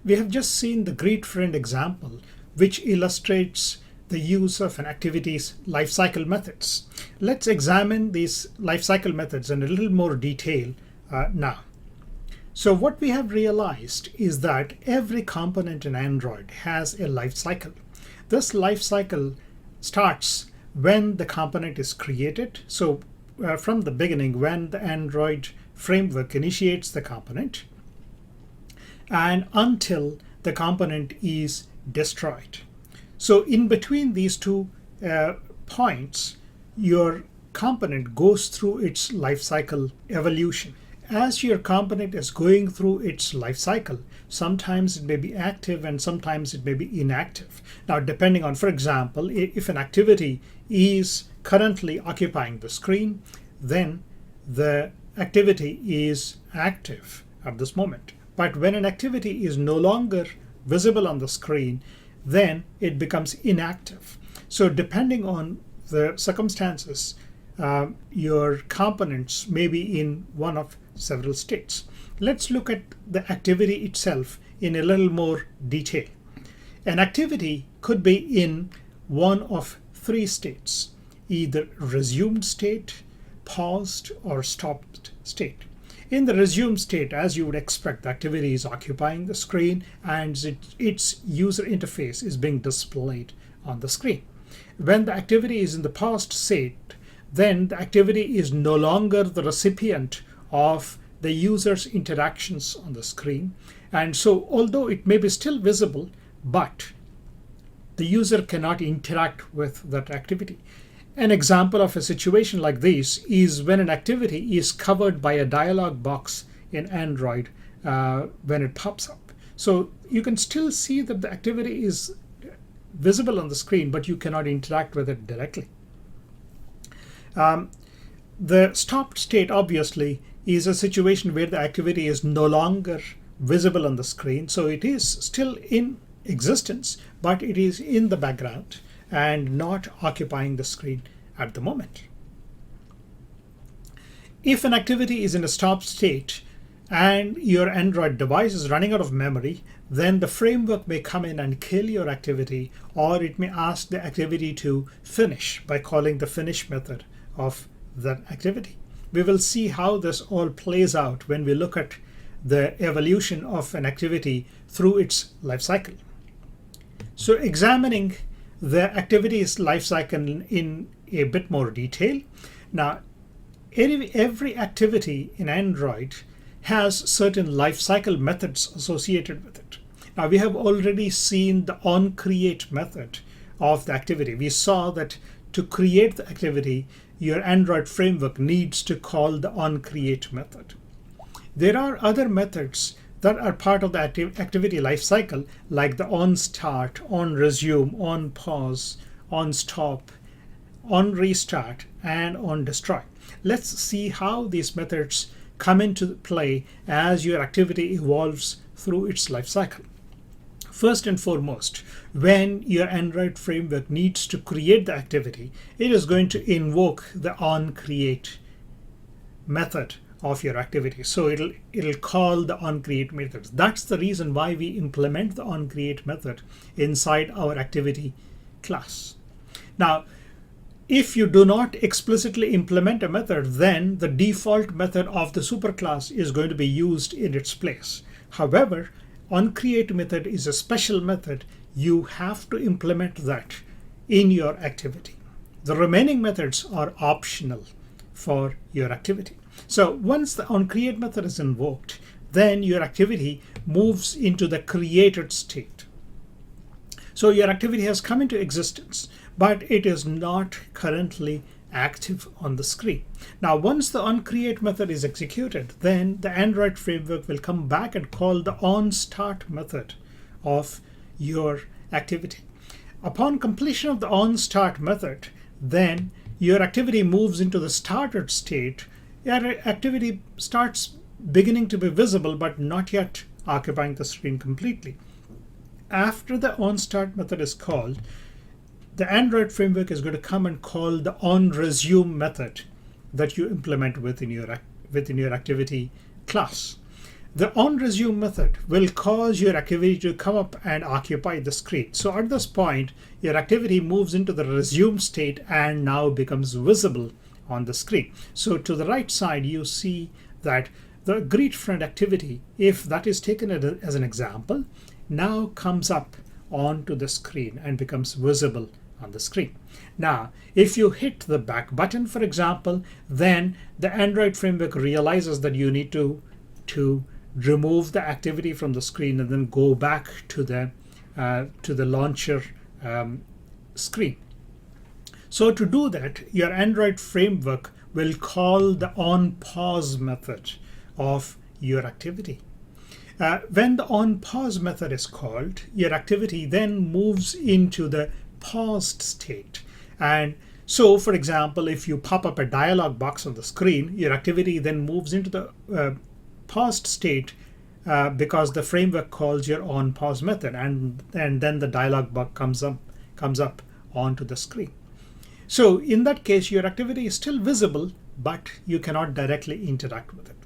We have just seen the greet friend example, which illustrates the use of an activity's lifecycle methods. Let's examine these lifecycle methods in a little more detail now. So what we have realized is that every component in Android has a lifecycle. This lifecycle starts when the component is created. So from the beginning, when the Android framework initiates the component, and until the component is destroyed. So in between these two points, your component goes through its lifecycle evolution. As your component is going through its lifecycle, sometimes it may be active and sometimes it may be inactive. Now, depending on, for example, if an activity is currently occupying the screen, then the activity is active at this moment. But when an activity is no longer visible on the screen, then it becomes inactive. So depending on the circumstances, your components may be in one of several states. Let's look at the activity itself in a little more detail. An activity could be in one of three states, either resumed state, paused, or stopped state. In the resume state, as you would expect, the activity is occupying the screen and its user interface is being displayed on the screen. When the activity is in the paused state, then the activity is no longer the recipient of the user's interactions on the screen. And so although it may be still visible, but the user cannot interact with that activity. An example of a situation like this is when an activity is covered by a dialog box in Android when it pops up. So you can still see that the activity is visible on the screen, but you cannot interact with it directly. The stopped state, obviously, is a situation where the activity is no longer visible on the screen. So it is still in existence, but it is in the background and not occupying the screen at the moment. If an activity is in a stop state and your Android device is running out of memory, then the framework may come in and kill your activity, or it may ask the activity to finish by calling the finish method of that activity. We will see how this all plays out when we look at the evolution of an activity through its life cycle. So examining the activity's life cycle in a bit more detail. Now, every activity in Android has certain life cycle methods associated with it. Now, we have already seen the onCreate method of the activity. We saw that to create the activity, your Android framework needs to call the onCreate method. There are other methods that are part of the activity lifecycle, like the onStart, onResume, onPause, onStop, onRestart, and onDestroy. Let's see how these methods come into play as your activity evolves through its lifecycle. First and foremost, when your Android framework needs to create the activity, it is going to invoke the onCreate method of your activity. So it'll call the onCreate methods. That's the reason why we implement the onCreate method inside our activity class. Now, if you do not explicitly implement a method, then the default method of the superclass is going to be used in its place. However, onCreate method is a special method. You have to implement that in your activity. The remaining methods are optional for your activity. So once the onCreate method is invoked, then your activity moves into the created state. So your activity has come into existence, but it is not currently active on the screen. Now, once the onCreate method is executed, then the Android framework will come back and call the onStart method of your activity. Upon completion of the onStart method, then your activity moves into the started state. Your activity starts beginning to be visible, but not yet occupying the screen completely. After the onStart method is called, the Android framework is going to come and call the onResume method that you implement within your activity class. The onResume method will cause your activity to come up and occupy the screen. So at this point, your activity moves into the resume state and now becomes visible on the screen. So to the right side, you see that the greet friend activity, if that is taken as an example, now comes up onto the screen and becomes visible on the screen. Now, if you hit the back button, for example, then the Android framework realizes that you need to remove the activity from the screen and then go back to the launcher screen. So to do that, your Android framework will call the onPause method of your activity. When the onPause method is called, your activity then moves into the paused state. And so, for example, if you pop up a dialog box on the screen, your activity then moves into the paused state because the framework calls your onPause method, and then the dialog box comes up onto the screen. So in that case, your activity is still visible, but you cannot directly interact with it.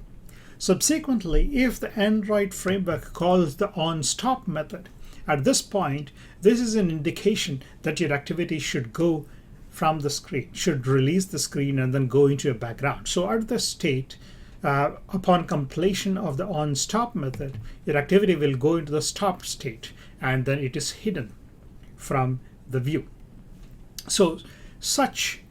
Subsequently, if the Android framework calls the onStop method, at this point, this is an indication that your activity should go from the screen, should release the screen and then go into a background. So at this state, upon completion of the onStop method, your activity will go into the stop state and then it is hidden from the view. So such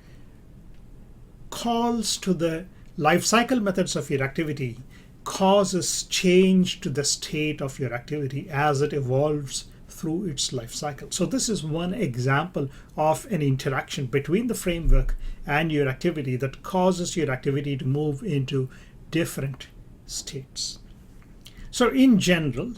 calls to the lifecycle methods of your activity causes change to the state of your activity as it evolves through its life cycle. So this is one example of an interaction between the framework and your activity that causes your activity to move into different states. So in general,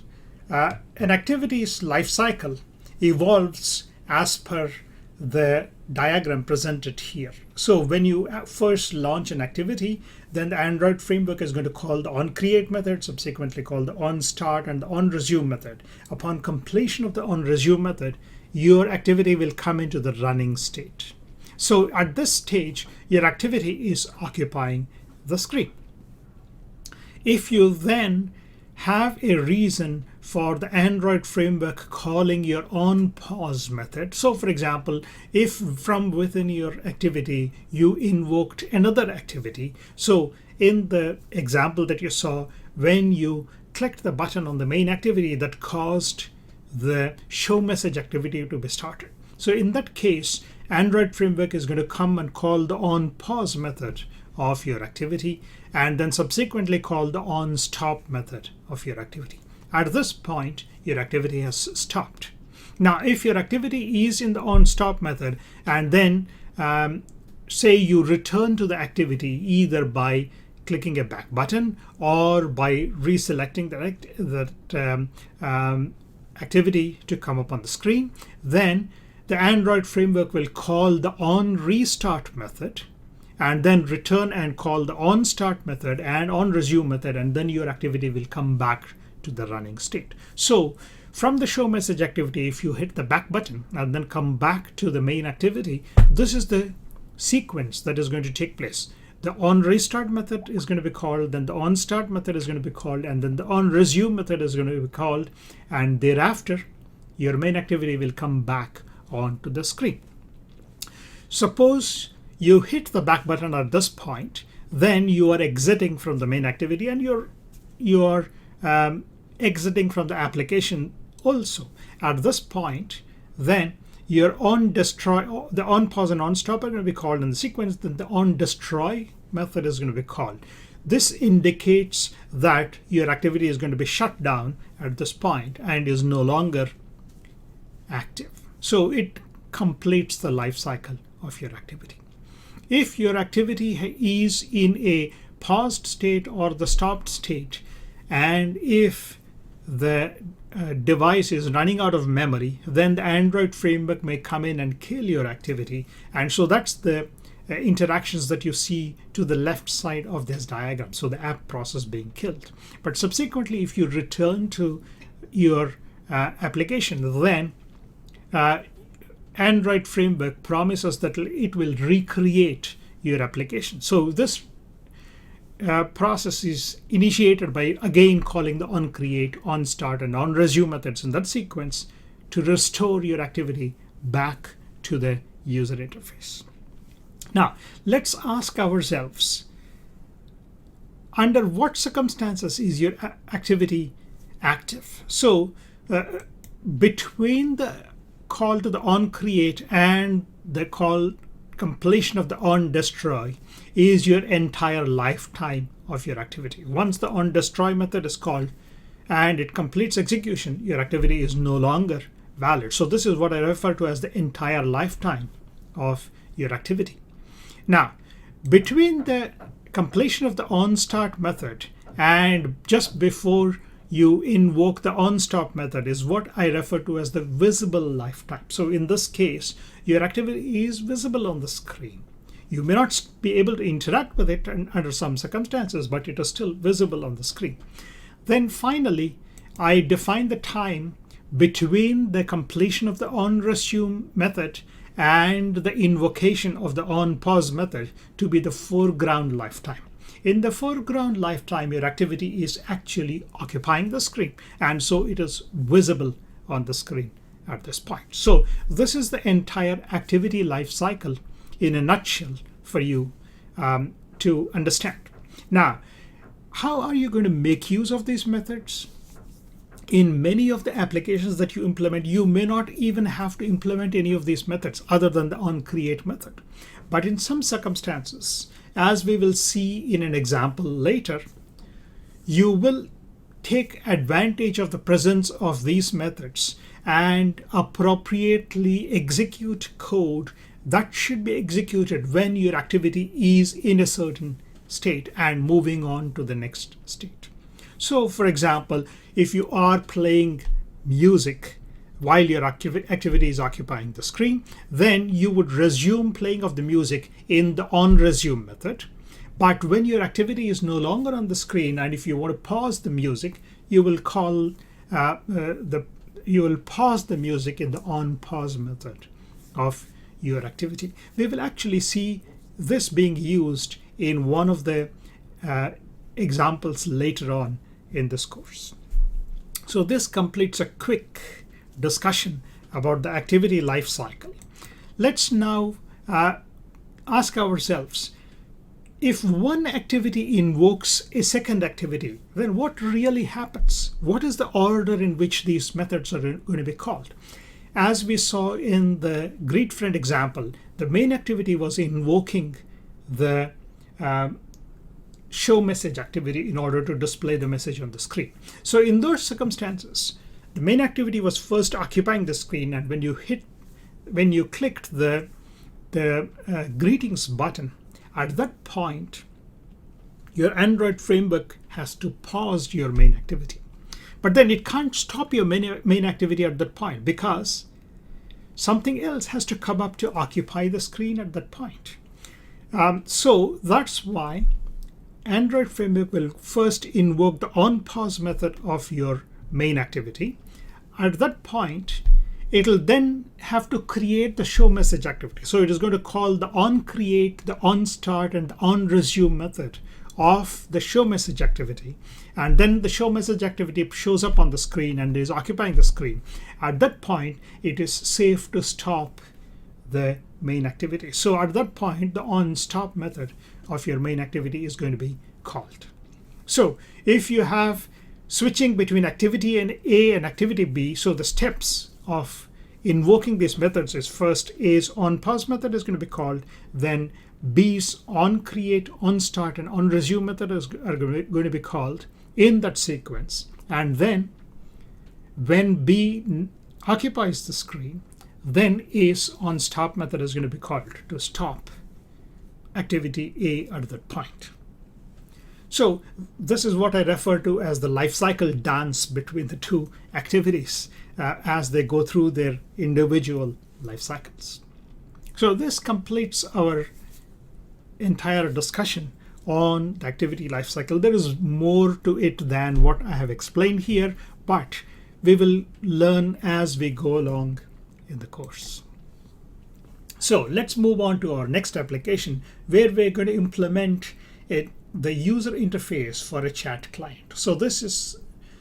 an activity's life cycle evolves as per the diagram presented here. So when you first launch an activity, then the Android framework is going to call the onCreate method, subsequently call the onStart and the onResume method. Upon completion of the onResume method, your activity will come into the running state. So at this stage, your activity is occupying the screen. If you then have a reason for the Android framework calling your onPause method. So for example, if from within your activity you invoked another activity. So in the example that you saw, when you clicked the button on the main activity, that caused the show message activity to be started. So in that case, Android framework is going to come and call the onPause method of your activity and then subsequently call the onStop method of your activity. At this point, your activity has stopped. Now, if your activity is in the onStop method and then say you return to the activity either by clicking a back button or by reselecting that activity to come up on the screen, then the Android framework will call the onRestart method and then return and call the onStart method and onResume method, and then your activity will come back to the running state. So from the show message activity, if you hit the back button and then come back to the main activity, this is the sequence that is going to take place. The onRestart method is going to be called, then the onStart method is going to be called, and then the onResume method is going to be called, and thereafter your main activity will come back onto the screen. Suppose you hit the back button at this point, then you are exiting from the main activity and you're exiting from the application also. At this point, then your onDestroy, the onPause and onStop are going to be called in the sequence, then the onDestroy method is going to be called. This indicates that your activity is going to be shut down at this point and is no longer active. So it completes the life cycle of your activity. If your activity is in a paused state or the stopped state, and if the device is running out of memory, then the Android framework may come in and kill your activity. And so that's the interactions that you see to the left side of this diagram. So the app process being killed. But subsequently, if you return to your application, then Android framework promises that it will recreate your application. So this process is initiated by again calling the onCreate, onStart, and onResume methods in that sequence to restore your activity back to the user interface. Now, let's ask ourselves, under what circumstances is your activity active? So between the call to the onCreate and the call completion of the onDestroy is your entire lifetime of your activity. Once the onDestroy method is called and it completes execution, your activity is no longer valid. So this is what I refer to as the entire lifetime of your activity. Now, between the completion of the onStart method and just before you invoke the onStop method is what I refer to as the visible lifetime. So in this case, your activity is visible on the screen. You may not be able to interact with it under some circumstances, but it is still visible on the screen. Then finally, I define the time between the completion of the onResume method and the invocation of the onPause method to be the foreground lifetime. In the foreground lifetime, your activity is actually occupying the screen, and so it is visible on the screen at this point. So this is the entire activity life cycle in a nutshell for you to understand. Now, how are you going to make use of these methods? In many of the applications that you implement, you may not even have to implement any of these methods other than the onCreate method. But in some circumstances, as we will see in an example later, you will take advantage of the presence of these methods and appropriately execute code that should be executed when your activity is in a certain state and moving on to the next state. So for example, if you are playing music while your activity is occupying the screen, then you would resume playing of the music in the onResume method. But when your activity is no longer on the screen, and if you want to pause the music, you will call you will pause the music in the onPause method of your activity. We will actually see this being used in one of the examples later on in this course. So this completes a quick discussion about the activity life cycle. Let's now ask ourselves, if one activity invokes a second activity, then what really happens? What is the order in which these methods are going to be called? As we saw in the greet friend example, the main activity was invoking the show message activity in order to display the message on the screen. So in those circumstances, the main activity was first occupying the screen, and when you clicked the greetings button, at that point, your Android framework has to pause your main activity. But then it can't stop your main activity at that point because something else has to come up to occupy the screen at that point. So that's why Android framework will first invoke the onPause method of your main activity. At that point, it'll then have to create the show message activity. So it is going to call the onCreate, the onStart, and the onResume method of the show message activity. And then the show message activity shows up on the screen and is occupying the screen. At that point, it is safe to stop the main activity. So at that point, the onStop method of your main activity is going to be called. So if you have switching between activity A and activity B, so the steps of invoking these methods is first A's onPause method is going to be called, then B's onCreate, onStart, and onResume method are going to be called in that sequence. And then when B occupies the screen, then A's onStop method is going to be called to stop activity A at that point. So this is what I refer to as the lifecycle dance between the two activities as they go through their individual life cycles. So this completes our entire discussion on the activity lifecycle. There is more to it than what I have explained here, but we will learn as we go along in the course. So let's move on to our next application, where we're going to implement the user interface for a chat client. So this is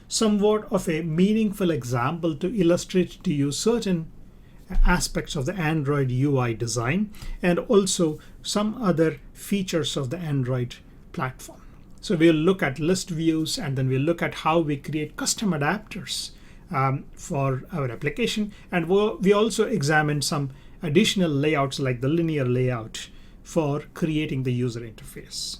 somewhat of a meaningful example to illustrate to you certain aspects of the Android UI design and also some other features of the Android platform. So we'll look at list views, and then we'll look at how we create custom adapters for our application. And we also examine some additional layouts like the linear layout for creating the user interface.